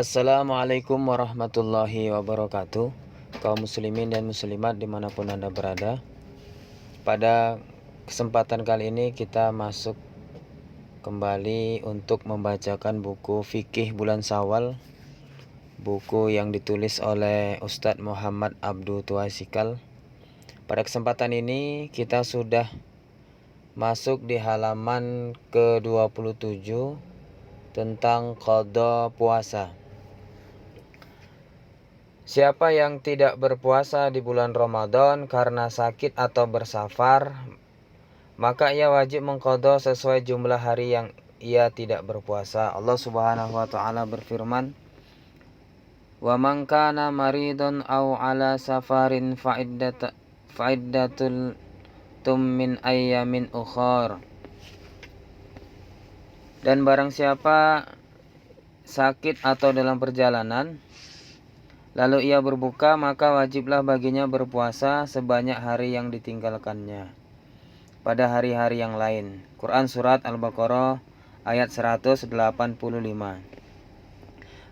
Assalamualaikum warahmatullahi wabarakatuh. Kaum muslimin dan muslimat dimanapun Anda berada, pada kesempatan kali ini kita masuk kembali untuk membacakan buku Fikih Bulan Syawal, buku yang ditulis oleh Ustadz Muhammad Abdu Tuasikal. Pada kesempatan ini kita sudah masuk di halaman ke-27 tentang qada puasa. Siapa yang tidak berpuasa di bulan Ramadan karena sakit atau bersafar, maka ia wajib mengqadha sesuai jumlah hari yang ia tidak berpuasa. Allah Subhanahu wa taala berfirman, "Wa man kana maridun aw ala safarin fa'iddatul min ayyamin ukhar." Dan barang siapa sakit atau dalam perjalanan lalu ia berbuka, maka wajiblah baginya berpuasa sebanyak hari yang ditinggalkannya pada hari-hari yang lain. Quran Surat Al-Baqarah ayat 185.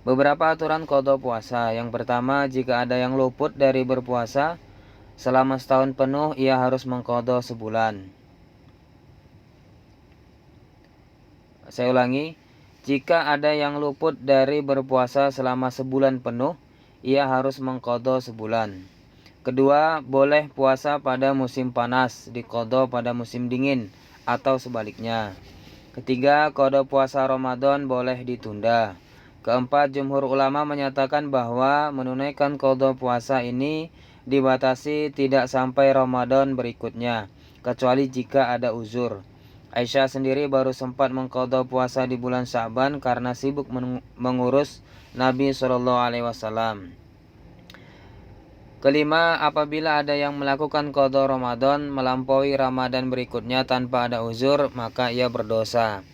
Beberapa aturan qada puasa. Yang pertama, jika ada yang luput dari berpuasa selama setahun penuh, ia harus mengqada sebulan. Saya ulangi, jika ada yang luput dari berpuasa selama sebulan penuh, ia harus mengqadha sebulan. Kedua, boleh puasa pada musim panas, diqadha pada musim dingin, atau sebaliknya. Ketiga, qadha puasa Ramadan boleh ditunda. Keempat, jumhur ulama menyatakan bahwa menunaikan qadha puasa ini dibatasi tidak sampai Ramadan berikutnya, kecuali jika ada uzur. Aisyah sendiri baru sempat mengqadha puasa di bulan Sya'ban karena sibuk mengurus Nabi SAW. Kelima, apabila ada yang melakukan qadha Ramadan melampaui Ramadan berikutnya tanpa ada uzur, maka ia berdosa.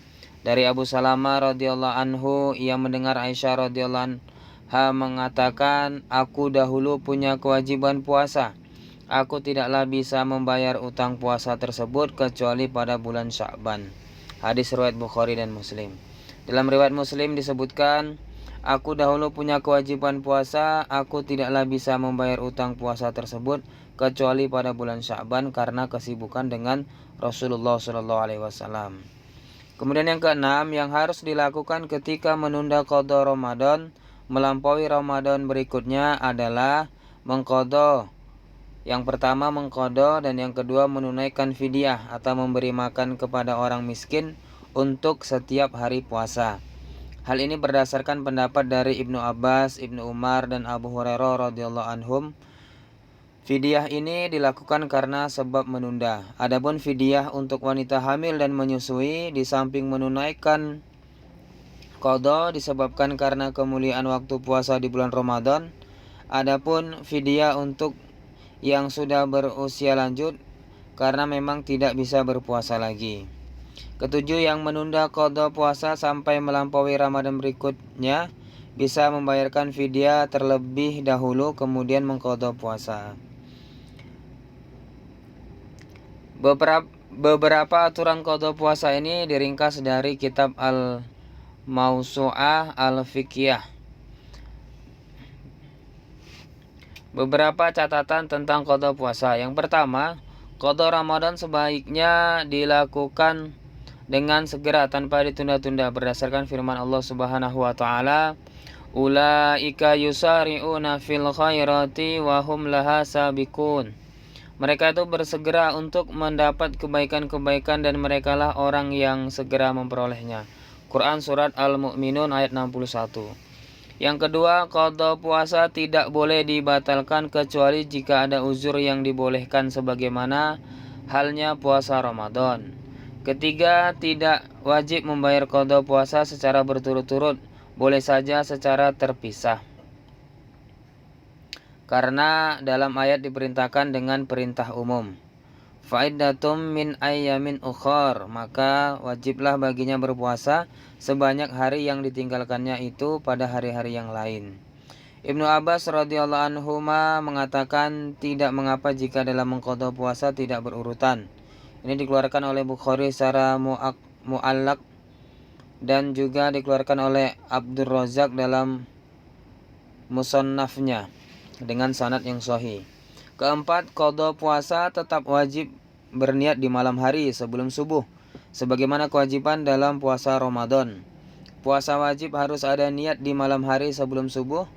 Dari Abu Salamah radhiyallahu anhu, ia mendengar Aisyah radhiyallahu anha mengatakan, "Aku dahulu punya kewajiban puasa. Aku tidaklah bisa membayar utang puasa tersebut kecuali pada bulan Sya'ban." Hadis riwayat Bukhari dan Muslim. Dalam riwayat Muslim disebutkan, "Aku dahulu punya kewajiban puasa, aku tidaklah bisa membayar utang puasa tersebut kecuali pada bulan Sya'ban karena kesibukan dengan Rasulullah SAW." Kemudian yang keenam, yang harus dilakukan ketika menunda qadha Ramadan melampaui Ramadan berikutnya adalah mengqadha. Yang pertama mengqadha dan yang kedua menunaikan fidyah atau memberi makan kepada orang miskin untuk setiap hari puasa. Hal ini berdasarkan pendapat dari Ibnu Abbas, Ibnu Umar, dan Abu Hurairah radhiyallahu anhum. Fidyah ini dilakukan karena sebab menunda. Adapun fidyah untuk wanita hamil dan menyusui di samping menunaikan qadha disebabkan karena kemuliaan waktu puasa di bulan Ramadan. Adapun fidyah untuk yang sudah berusia lanjut karena memang tidak bisa berpuasa lagi. Ketujuh, yang menunda qadha puasa sampai melampaui Ramadan berikutnya bisa membayarkan fidyah terlebih dahulu kemudian mengqadha puasa. Beberapa aturan qadha puasa ini diringkas dari kitab Al-Mawsu'ah Al-Fiqhiyah. Beberapa catatan tentang qadha puasa. Yang pertama, qadha Ramadan sebaiknya dilakukan dengan segera tanpa ditunda-tunda berdasarkan firman Allah Subhanahu wa taala, "Ulaika yusari'una fil khairati wa hum laha sabiqun." Mereka itu bersegera untuk mendapat kebaikan-kebaikan dan merekalah orang yang segera memperolehnya. Quran Surat Al-Mu'minun ayat 61. Yang kedua, qadha puasa tidak boleh dibatalkan kecuali jika ada uzur yang dibolehkan sebagaimana halnya puasa Ramadan. Ketiga, tidak wajib membayar qadha puasa secara berturut-turut, boleh saja secara terpisah. Karena dalam ayat diperintahkan dengan perintah umum. Fa'iddatum min ayyamin ukhar, maka wajiblah baginya berpuasa sebanyak hari yang ditinggalkannya itu pada hari-hari yang lain. Ibnu Abbas radhiyallahu anhuma mengatakan tidak mengapa jika dalam mengqadha puasa tidak berurutan. Ini dikeluarkan oleh Bukhari secara mu'allaq dan juga dikeluarkan oleh Abdur Razak dalam musannafnya dengan sanad yang sahih. Keempat, qada puasa tetap wajib berniat di malam hari sebelum subuh, sebagaimana kewajiban dalam puasa Ramadan. Puasa wajib harus ada niat di malam hari sebelum subuh,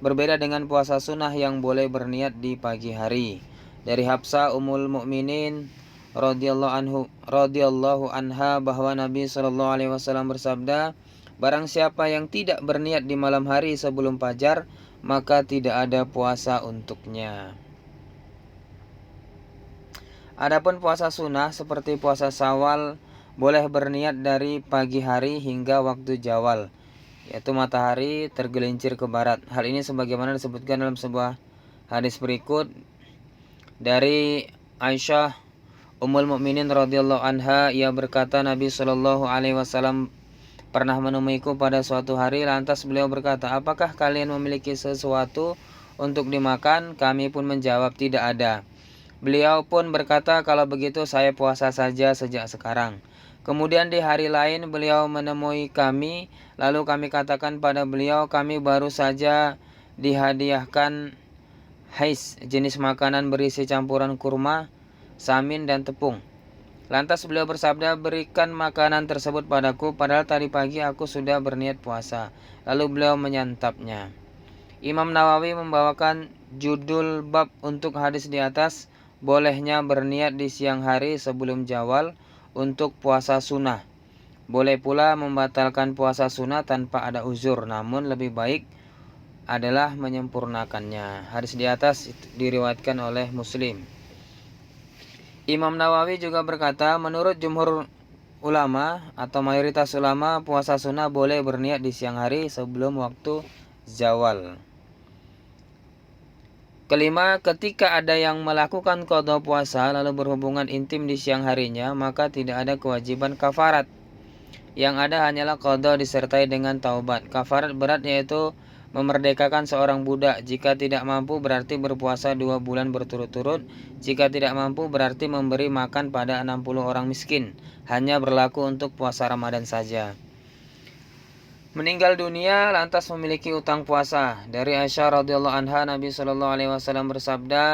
berbeda dengan puasa sunnah yang boleh berniat di pagi hari. Dari Hafsah Ummul Mukminin radhiyallahu anha bahwa Nabi Shallallahu alaihi wasallam bersabda, barang siapa yang tidak berniat di malam hari sebelum fajar, maka tidak ada puasa untuknya. Adapun puasa sunnah seperti puasa Syawal boleh berniat dari pagi hari hingga waktu zawal, yaitu matahari tergelincir ke barat. Hal ini sebagaimana disebutkan dalam sebuah hadis berikut dari Aisyah Ummul Mukminin radhiyallahu anha, ia berkata, Nabi Shallallahu alaihi wasallam pernah menemuiku pada suatu hari, lantas beliau berkata, apakah kalian memiliki sesuatu untuk dimakan? Kami pun menjawab, tidak ada. Beliau pun berkata, kalau begitu saya puasa saja sejak sekarang. Kemudian di hari lain beliau menemui kami, lalu kami katakan pada beliau, kami baru saja dihadiahkan hais, jenis makanan berisi campuran kurma, samin dan tepung. Lantas beliau bersabda, berikan makanan tersebut padaku, padahal tadi pagi aku sudah berniat puasa. Lalu beliau menyantapnya. Imam Nawawi membawakan judul bab untuk hadis di atas, bolehnya berniat di siang hari sebelum zawal untuk puasa sunnah. Boleh pula membatalkan puasa sunnah tanpa ada uzur, namun lebih baik adalah menyempurnakannya. Hadis di atas diriwayatkan oleh Muslim. Imam Nawawi juga berkata, menurut jumhur ulama atau mayoritas ulama, puasa sunnah boleh berniat di siang hari sebelum waktu zawal. Kelima, ketika ada yang melakukan qada puasa lalu berhubungan intim di siang harinya, maka tidak ada kewajiban kafarat. Yang ada hanyalah qada disertai dengan taubat. Kafarat berat yaitu memerdekakan seorang budak. Jika tidak mampu berarti berpuasa 2 bulan berturut-turut. Jika tidak mampu berarti memberi makan pada 60 orang miskin. Hanya berlaku untuk puasa Ramadan saja. Meninggal dunia lantas memiliki utang puasa. Dari Aisyah radhiyallahu anha, Nabi sallallahu alaihi wasallam bersabda,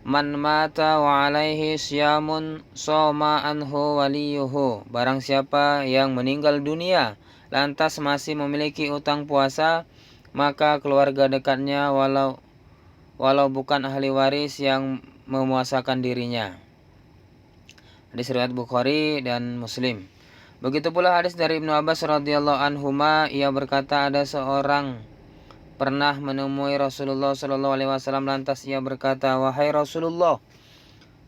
man mata wa alaihi syamun soma anhu waliyuhu. Barang siapa yang meninggal dunia lantas masih memiliki utang puasa, maka keluarga dekatnya walau bukan ahli waris yang memuasakan dirinya. Hadis riwayat Bukhari dan Muslim. Begitu pula hadis dari Ibnu Abbas radhiyallahu anhuma, ia berkata, ada seorang pernah menemui Rasulullah sallallahu alaihi wasallam, lantas ia berkata, wahai Rasulullah,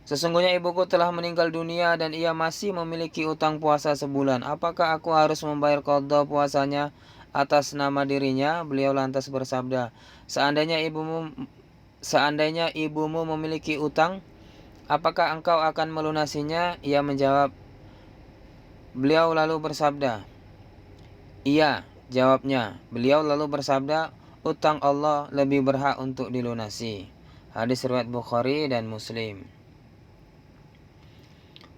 sesungguhnya ibuku telah meninggal dunia dan ia masih memiliki utang puasa sebulan. Apakah aku harus membayar qada puasanya atas nama dirinya? Beliau lantas bersabda, seandainya ibumu memiliki utang, apakah engkau akan melunasinya? Ia menjawab. Beliau lalu bersabda, iya, jawabnya. Beliau lalu bersabda, utang Allah lebih berhak untuk dilunasi. Hadis riwayat Bukhari dan Muslim.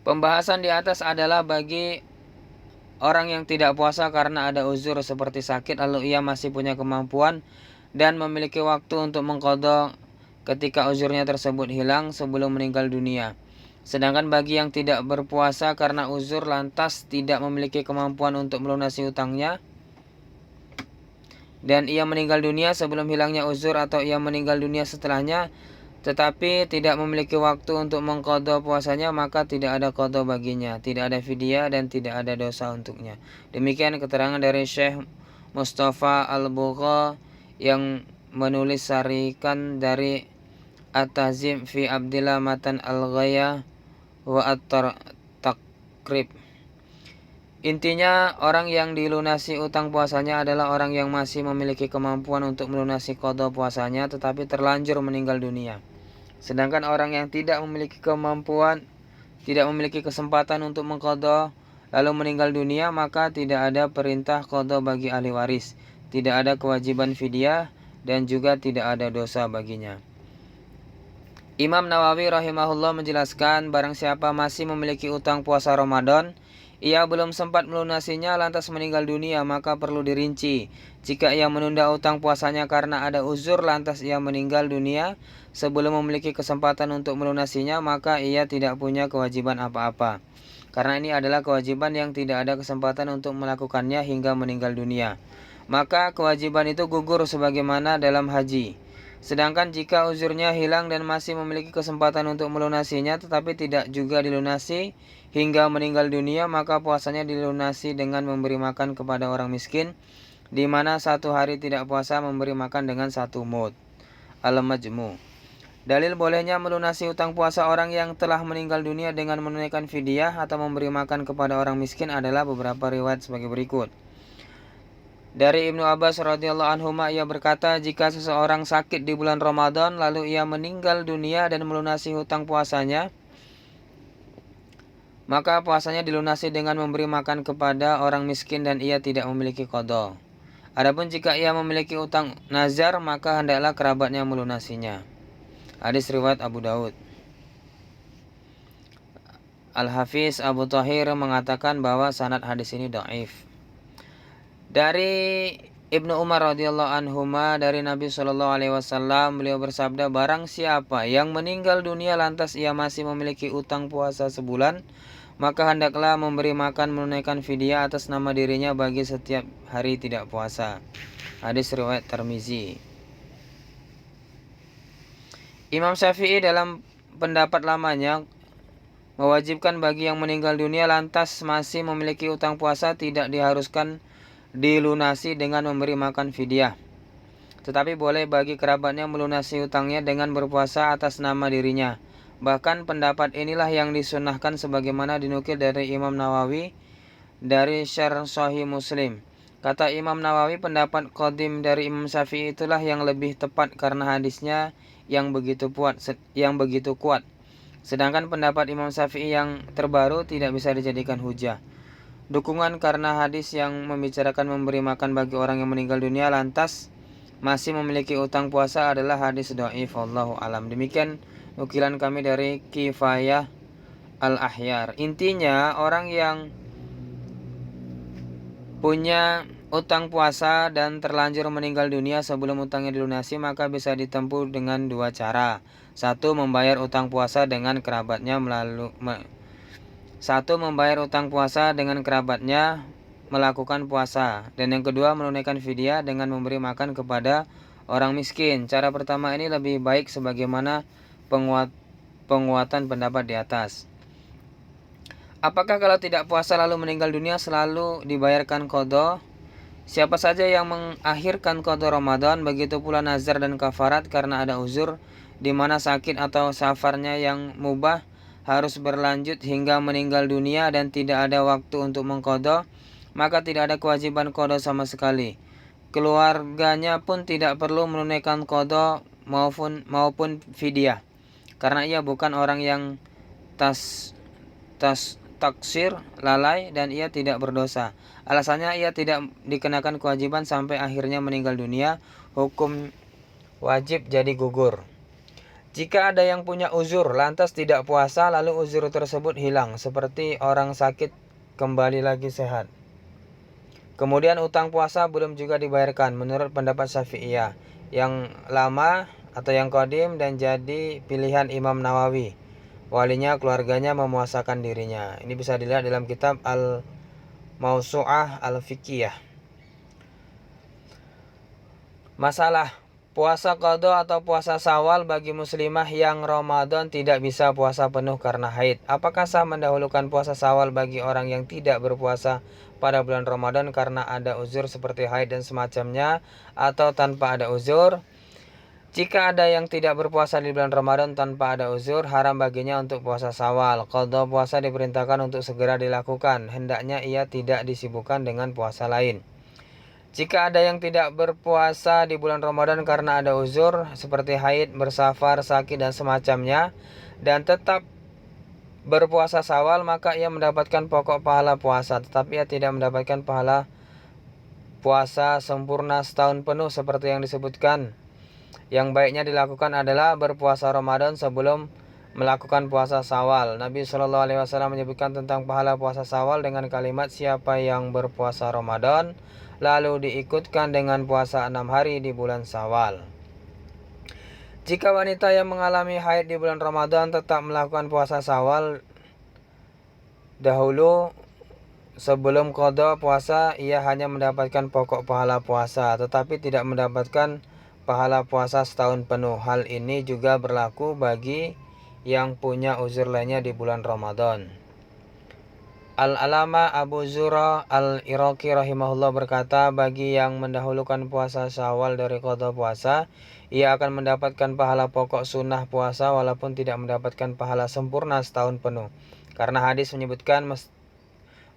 Pembahasan di atas adalah bagi orang yang tidak puasa karena ada uzur seperti sakit, lalu ia masih punya kemampuan dan memiliki waktu untuk mengqadha ketika uzurnya tersebut hilang sebelum meninggal dunia. Sedangkan bagi yang tidak berpuasa karena uzur lantas tidak memiliki kemampuan untuk melunasi utangnya, dan ia meninggal dunia sebelum hilangnya uzur atau ia meninggal dunia setelahnya, tetapi tidak memiliki waktu untuk mengqadha puasanya, maka tidak ada qadha baginya, tidak ada fidyah dan tidak ada dosa untuknya. Demikian keterangan dari Syekh Mustafa Al-Bugha yang menulis sarikan dari At-Tahzib fi Abdillah Matan Al-Ghayah wa At-Taqrib. Intinya, orang yang dilunasi utang puasanya adalah orang yang masih memiliki kemampuan untuk melunasi qadha puasanya tetapi terlanjur meninggal dunia. Sedangkan orang yang tidak memiliki kemampuan, tidak memiliki kesempatan untuk mengqadha lalu meninggal dunia, maka tidak ada perintah qadha bagi ahli waris, tidak ada kewajiban fidyah dan juga tidak ada dosa baginya. Imam Nawawi rahimahullah menjelaskan, barang siapa masih memiliki utang puasa Ramadan, ia belum sempat melunasinya lantas meninggal dunia, maka perlu dirinci. Jika ia menunda utang puasanya karena ada uzur lantas ia meninggal dunia sebelum memiliki kesempatan untuk melunasinya, maka ia tidak punya kewajiban apa-apa. Karena ini adalah kewajiban yang tidak ada kesempatan untuk melakukannya hingga meninggal dunia. Maka kewajiban itu gugur sebagaimana dalam haji. Sedangkan jika uzurnya hilang dan masih memiliki kesempatan untuk melunasinya tetapi tidak juga dilunasi hingga meninggal dunia, maka puasanya dilunasi dengan memberi makan kepada orang miskin, di mana satu hari tidak puasa memberi makan dengan satu mud. Al-Majmu. Dalil bolehnya melunasi utang puasa orang yang telah meninggal dunia dengan menunaikan fidyah atau memberi makan kepada orang miskin adalah beberapa riwayat sebagai berikut. Dari Ibnu Abbas radhiyallahu anhu ia berkata, jika seseorang sakit di bulan Ramadan lalu ia meninggal dunia dan melunasi hutang puasanya, maka puasanya dilunasi dengan memberi makan kepada orang miskin dan ia tidak memiliki qada. Adapun jika ia memiliki utang nazar, maka hendaklah kerabatnya melunasinya. Hadis riwayat Abu Daud. Al-Hafiz Abu Thahir mengatakan bahwa sanad hadis ini dhaif. Dari Ibnu Umar radhiyallahu anhuma dari Nabi Shallallahu alaihi wasallam, beliau bersabda, barang siapa yang meninggal dunia lantas ia masih memiliki utang puasa sebulan, maka hendaklah memberi makan menunaikan fidyah atas nama dirinya bagi setiap hari tidak puasa. Hadis riwayat Tirmizi. Imam Syafi'i dalam pendapat lamanya mewajibkan bagi yang meninggal dunia lantas masih memiliki utang puasa tidak diharuskan dilunasi dengan memberi makan fidyah, tetapi boleh bagi kerabatnya melunasi utangnya dengan berpuasa atas nama dirinya. Bahkan pendapat inilah yang disunnahkan sebagaimana dinukil dari Imam Nawawi dari Syarh Sahih Muslim. Kata Imam Nawawi, pendapat qadim dari Imam Syafi'i itulah yang lebih tepat karena hadisnya yang begitu kuat. Sedangkan pendapat Imam Syafi'i yang terbaru tidak bisa dijadikan hujah. Dukungan karena hadis yang membicarakan memberi makan bagi orang yang meninggal dunia lantas masih memiliki utang puasa adalah hadis dhaif. Wallahu alam. Demikian nukilan kami dari Kifayah Al-Ahyar. Intinya, orang yang punya utang puasa dan terlanjur meninggal dunia sebelum utangnya dilunasi, maka bisa ditempuh dengan dua cara. Satu, membayar utang puasa dengan kerabatnya melakukan puasa, dan yang kedua menunaikan fidyah dengan memberi makan kepada orang miskin. Cara pertama ini lebih baik sebagaimana penguatan pendapat di atas. Apakah kalau tidak puasa lalu meninggal dunia selalu dibayarkan qada? Siapa saja yang mengakhirkan qada Ramadan, begitu pula nazar dan kafarat karena ada uzur di mana sakit atau safarnya yang mubah harus berlanjut hingga meninggal dunia dan tidak ada waktu untuk mengqada, maka tidak ada kewajiban qada sama sekali. Keluarganya pun tidak perlu menunaikan qada maupun fidyah, karena ia bukan orang yang taksir, lalai, dan ia tidak berdosa. Alasannya ia tidak dikenakan kewajiban sampai akhirnya meninggal dunia, hukum wajib jadi gugur. Jika ada yang punya uzur lantas tidak puasa lalu uzur tersebut hilang, seperti orang sakit kembali lagi sehat, kemudian utang puasa belum juga dibayarkan, menurut pendapat Syafi'iyah yang lama atau yang qadim dan jadi pilihan Imam Nawawi, walinya keluarganya memuasakan dirinya. Ini bisa dilihat dalam kitab Al-Mawsu'ah Al-Fiqhiyah. Masalah puasa qada atau puasa Syawal bagi muslimah yang Ramadan tidak bisa puasa penuh karena haid. Apakah sah mendahulukan puasa Syawal bagi orang yang tidak berpuasa pada bulan Ramadan karena ada uzur seperti haid dan semacamnya, atau tanpa ada uzur? Jika ada yang tidak berpuasa di bulan Ramadan tanpa ada uzur, haram baginya untuk puasa Syawal. Qada puasa diperintahkan untuk segera dilakukan, hendaknya ia tidak disibukkan dengan puasa lain. Jika ada yang tidak berpuasa di bulan Ramadan karena ada uzur seperti haid, bersafar, sakit, dan semacamnya, dan tetap berpuasa Syawal, maka ia mendapatkan pokok pahala puasa, tetapi ia tidak mendapatkan pahala puasa sempurna setahun penuh seperti yang disebutkan. Yang baiknya dilakukan adalah berpuasa Ramadan sebelum melakukan puasa Syawal. Nabi Shallallahu Alaihi Wasallam menyebutkan tentang pahala puasa Syawal dengan kalimat, siapa yang berpuasa Ramadan lalu diikutkan dengan puasa 6 hari di bulan Syawal. Jika wanita yang mengalami haid di bulan Ramadan tetap melakukan puasa Syawal dahulu sebelum qada puasa, ia hanya mendapatkan pokok pahala puasa tetapi tidak mendapatkan pahala puasa setahun penuh. Hal ini juga berlaku bagi yang punya uzur lainnya di bulan Ramadan. Al-Alama Abu Zura Al-Iraqi rahimahullah berkata, bagi yang mendahulukan puasa Syawal dari qada puasa, ia akan mendapatkan pahala pokok sunnah puasa walaupun tidak mendapatkan pahala sempurna setahun penuh. Karena hadis menyebutkan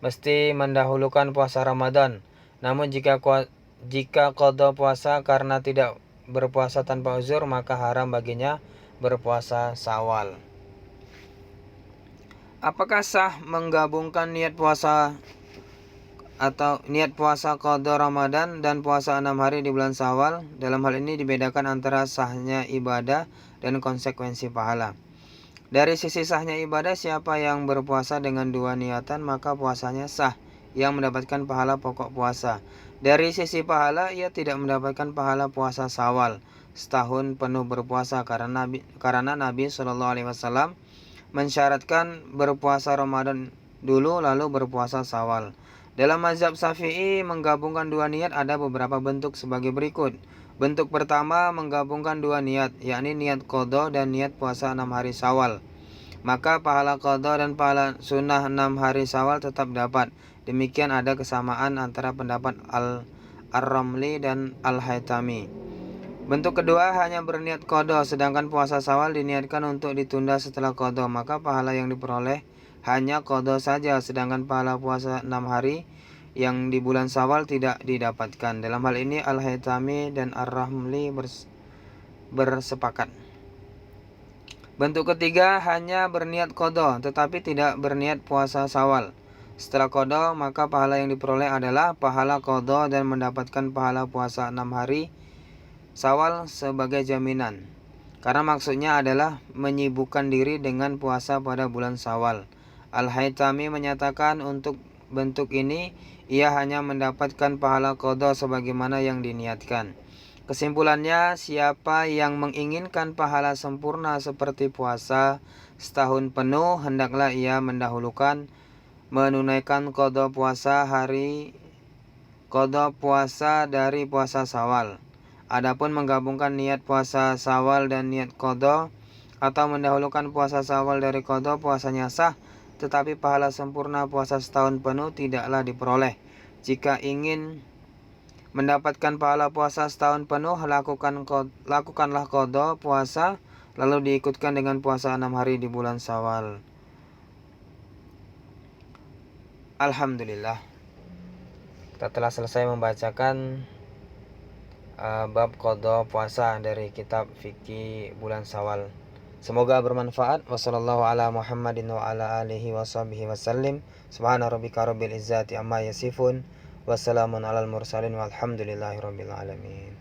mesti mendahulukan puasa Ramadan. Namun jika qada puasa karena tidak berpuasa tanpa uzur, maka haram baginya berpuasa Syawal. Apakah sah menggabungkan niat puasa qada Ramadan dan puasa 6 hari di bulan Syawal? Dalam hal ini dibedakan antara sahnya ibadah dan konsekuensi pahala. Dari sisi sahnya ibadah, siapa yang berpuasa dengan dua niatan maka puasanya sah, yang mendapatkan pahala pokok puasa. Dari sisi pahala, ia tidak mendapatkan pahala puasa Syawal setahun penuh berpuasa karena Nabi Shallallahu Alaihi Wasallam mensyaratkan berpuasa Ramadan dulu lalu berpuasa Syawal. Dalam mazhab Syafi'i, menggabungkan dua niat ada beberapa bentuk sebagai berikut. Bentuk pertama, menggabungkan dua niat, yakni niat qada dan niat puasa 6 hari Syawal. Maka pahala qada dan pahala sunnah 6 hari Syawal tetap dapat. Demikian ada kesamaan antara pendapat Ar-Ramli dan Al-Haytami. Bentuk kedua, hanya berniat qada, sedangkan puasa Syawal diniatkan untuk ditunda setelah qada, maka pahala yang diperoleh hanya qada saja, sedangkan pahala puasa 6 hari yang di bulan Syawal tidak didapatkan. Dalam hal ini Al-Haytami dan Ar-Ramli bersepakat. Bentuk ketiga, hanya berniat qada tetapi tidak berniat puasa Syawal. Setelah qada, maka pahala yang diperoleh adalah pahala qada dan mendapatkan pahala puasa 6 hari Syawal sebagai jaminan. Karena maksudnya adalah menyibukkan diri dengan puasa pada bulan Syawal. Al-Haytami menyatakan untuk bentuk ini ia hanya mendapatkan pahala qada sebagaimana yang diniatkan. Kesimpulannya, siapa yang menginginkan pahala sempurna seperti puasa setahun penuh, hendaklah ia mendahulukan menunaikan qada puasa dari puasa Syawal. Adapun menggabungkan niat puasa Syawal dan niat qada atau mendahulukan puasa Syawal dari qada, puasanya sah, tetapi pahala sempurna puasa setahun penuh tidaklah diperoleh. Jika ingin mendapatkan pahala puasa setahun penuh, lakukanlah qada puasa lalu diikutkan dengan puasa 6 hari di bulan Syawal. Alhamdulillah, kita telah selesai membacakan bab qada puasa dari kitab fikih bulan Syawal. Semoga bermanfaat. Wassallallahu ala Muhammadin wa ala alihi washabbihi wasallim. Subhana rabbika rabbil izzati amma yasifun. Wassalamun alal mursalin walhamdulillahi rabbil alamin.